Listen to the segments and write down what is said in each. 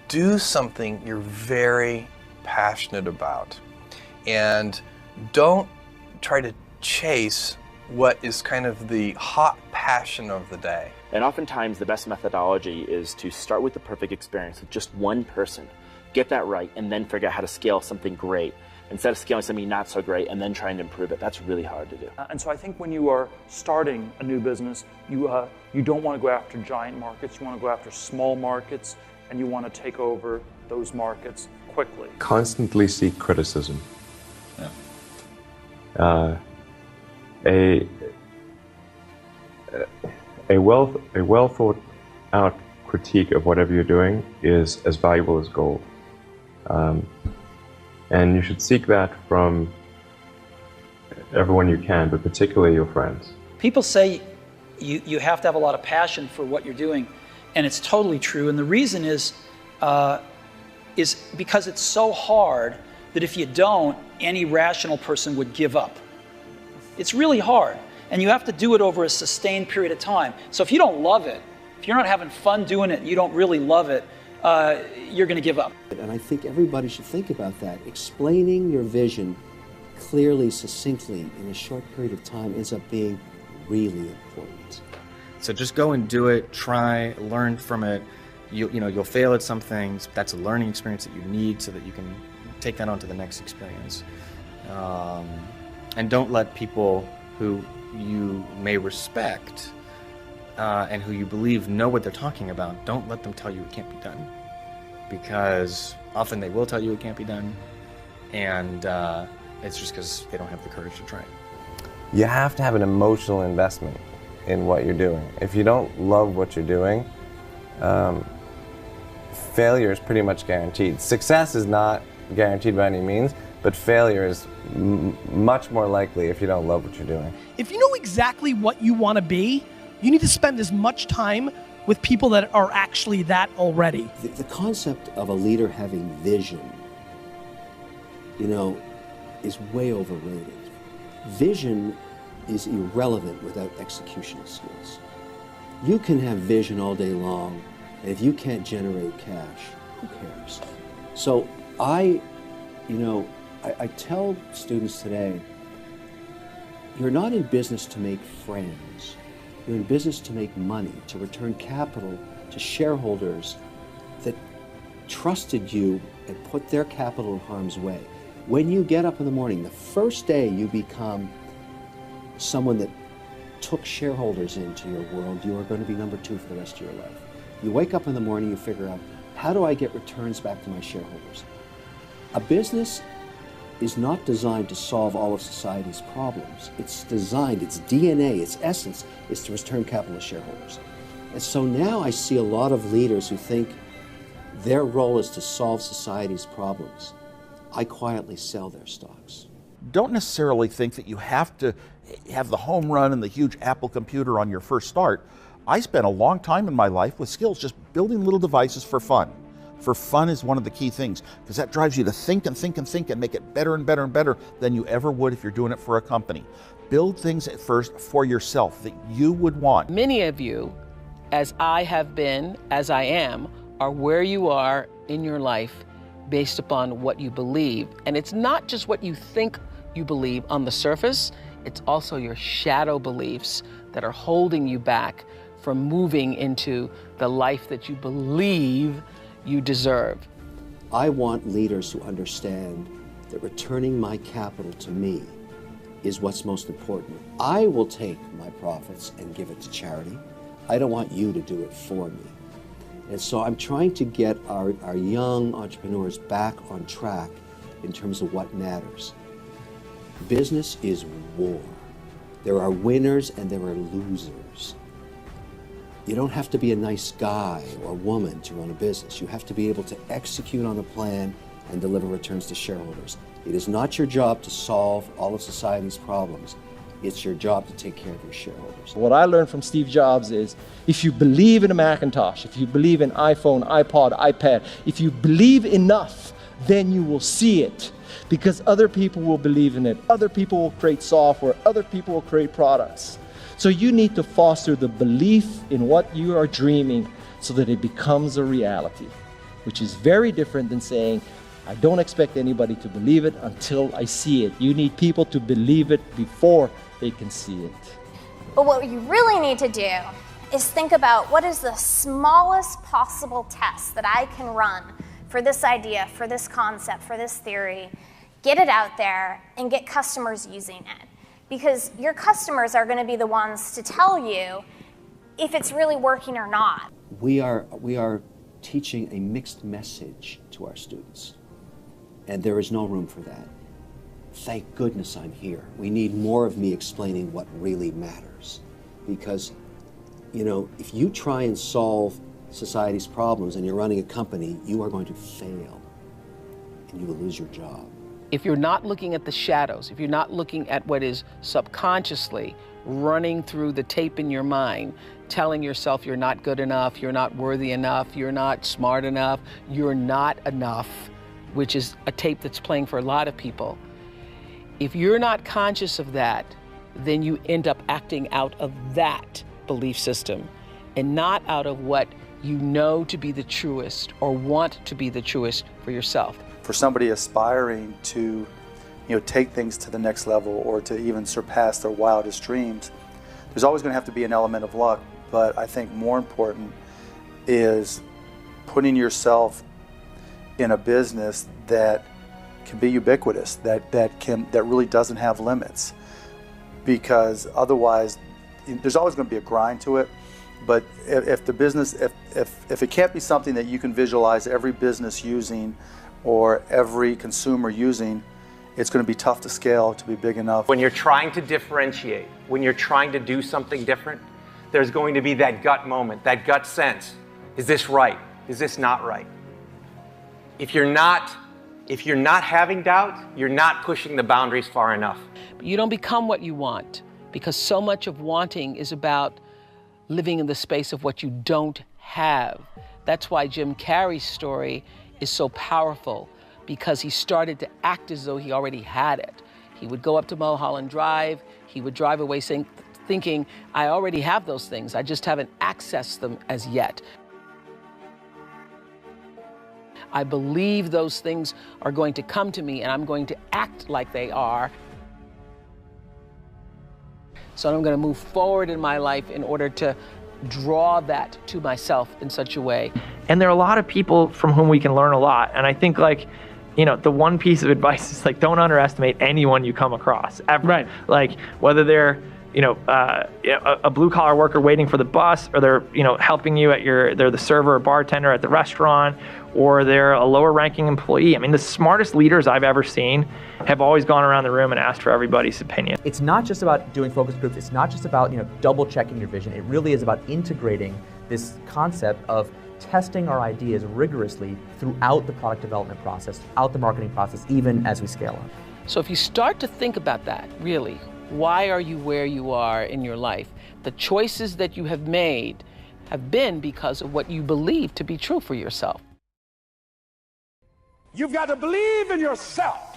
do something you're very passionate about. And don't try to chase what is kind of the hot passion of the day. And oftentimes the best methodology is to start with the perfect experience with just one person, get that right, and then figure out how to scale something great. Instead of scaling something not so great and then trying to improve it. That's really hard to do. And so I think when you are starting a new business, you don't want to go after giant markets, you want to go after small markets, and you want to take over those markets quickly. Constantly seek criticism. Yeah. A well thought out critique of whatever you're doing is as valuable as gold. And you should seek that from everyone you can, but particularly your friends. People say you have to have a lot of passion for what you're doing, and it's totally true. And the reason is because it's so hard that if you don't, any rational person would give up. It's really hard, and you have to do it over a sustained period of time. So if you don't love it, if you're not having fun doing it, you don't really love it, you're going to give up. And I think everybody should think about that. Explaining your vision clearly, succinctly, in a short period of time ends up being really important. So just go and do it, try, learn from it. You'll fail at some things. That's a learning experience that you need so that you can take that on to the next experience. And don't let people who you may respect and who you believe know what they're talking about, don't let them tell you it can't be done. Because often they will tell you it can't be done, and it's just because they don't have the courage to try it. You have to have an emotional investment in what you're doing. If you don't love what you're doing, failure is pretty much guaranteed. Success is not guaranteed by any means, but failure is much more likely if you don't love what you're doing. If you know exactly what you want to be, you need to spend as much time with people that are actually that already. The concept of a leader having vision, is way overrated. Vision is irrelevant without execution skills. You can have vision all day long, and if you can't generate cash, who cares? So I tell students today, you're not in business to make friends. You're in business to make money, to return capital to shareholders that trusted you and put their capital in harm's way. When you get up in the morning, the first day you become someone that took shareholders into your world, you are going to be number 2 for the rest of your life. You wake up in the morning, you figure out, how do I get returns back to my shareholders? A business is not designed to solve all of society's problems. It's designed, its DNA, its essence, is to return capital to shareholders. And so now I see a lot of leaders who think their role is to solve society's problems. I quietly sell their stocks. Don't necessarily think that you have to have the home run and the huge Apple computer on your first start. I spent a long time in my life with skills just building little devices for fun. For fun is one of the key things, because that drives you to think and think and think and make it better and better and better than you ever would if you're doing it for a company. Build things at first for yourself that you would want. Many of you, as I have been, as I am, are where you are in your life based upon what you believe. And it's not just what you think you believe on the surface, it's also your shadow beliefs that are holding you back from moving into the life that you believe you deserve. I want leaders who understand that returning my capital to me is what's most important. I will take my profits and give it to charity. I don't want you to do it for me. And so I'm trying to get our young entrepreneurs back on track in terms of what matters. Business is war. There are winners and there are losers. You don't have to be a nice guy or woman to run a business. You have to be able to execute on a plan and deliver returns to shareholders. It is not your job to solve all of society's problems. It's your job to take care of your shareholders. What I learned from Steve Jobs is, if you believe in a Macintosh, if you believe in iPhone, iPod, iPad, if you believe enough, then you will see it. Because other people will believe in it. Other people will create software. Other people will create products. So you need to foster the belief in what you are dreaming so that it becomes a reality. which is very different than saying, I don't expect anybody to believe it until I see it. You need people to believe it before they can see it. But what you really need to do is think about what is the smallest possible test that I can run for this idea, for this concept, for this theory, get it out there and get customers using it. Because your customers are going to be the ones to tell you if it's really working or not. We are teaching a mixed message to our students, and there is no room for that. Thank goodness I'm here. We need more of me explaining what really matters. Because, you know, if you try and solve society's problems and you're running a company, you are going to fail and you will lose your job. If you're not looking at the shadows, if you're not looking at what is subconsciously running through the tape in your mind, telling yourself you're not good enough, you're not worthy enough, you're not smart enough, you're not enough, which is a tape that's playing for a lot of people. If you're not conscious of that, then you end up acting out of that belief system and not out of what you know to be the truest or want to be the truest for yourself. For somebody aspiring to, take things to the next level or to even surpass their wildest dreams, there's always going to have to be an element of luck. But I think more important is putting yourself in a business that can be ubiquitous, that really doesn't have limits. Because otherwise, there's always going to be a grind to it. But if the business, if it can't be something that you can visualize every business using or every consumer using, it's going to be tough to scale to be big enough. When you're trying to differentiate, when you're trying to do something different, there's going to be that gut moment, that gut sense. Is this right? Is this not right? If you're not having doubt, you're not pushing the boundaries far enough. But you don't become what you want, because so much of wanting is about living in the space of what you don't have. That's why Jim Carrey's story is so powerful, because he started to act as though he already had it. He would go up to Mulholland Drive, he would drive away thinking, I already have those things, I just haven't accessed them as yet. I believe those things are going to come to me and I'm going to act like they are. So I'm going to move forward in my life in order to draw that to myself in such a way. And there are a lot of people from whom we can learn a lot. And I think the one piece of advice is don't underestimate anyone you come across ever. Right. Like whether they're, a blue collar worker waiting for the bus, or they're, helping you they're the server or bartender at the restaurant, or they're a lower ranking employee. I mean, the smartest leaders I've ever seen have always gone around the room and asked for everybody's opinion. It's not just about doing focus groups. It's not just about, double checking your vision. It really is about integrating this concept of testing our ideas rigorously throughout the product development process, throughout the marketing process, even as we scale up. So if you start to think about that, really, why are you where you are in your life? The choices that you have made have been because of what you believe to be true for yourself. You've got to believe in yourself.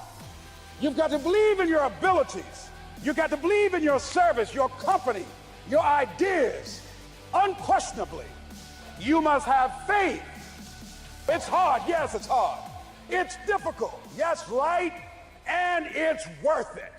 You've got to believe in your abilities. You've got to believe in your service, your company, your ideas. Unquestionably, you must have faith. It's hard. Yes, it's hard. It's difficult. Yes, right. And it's worth it.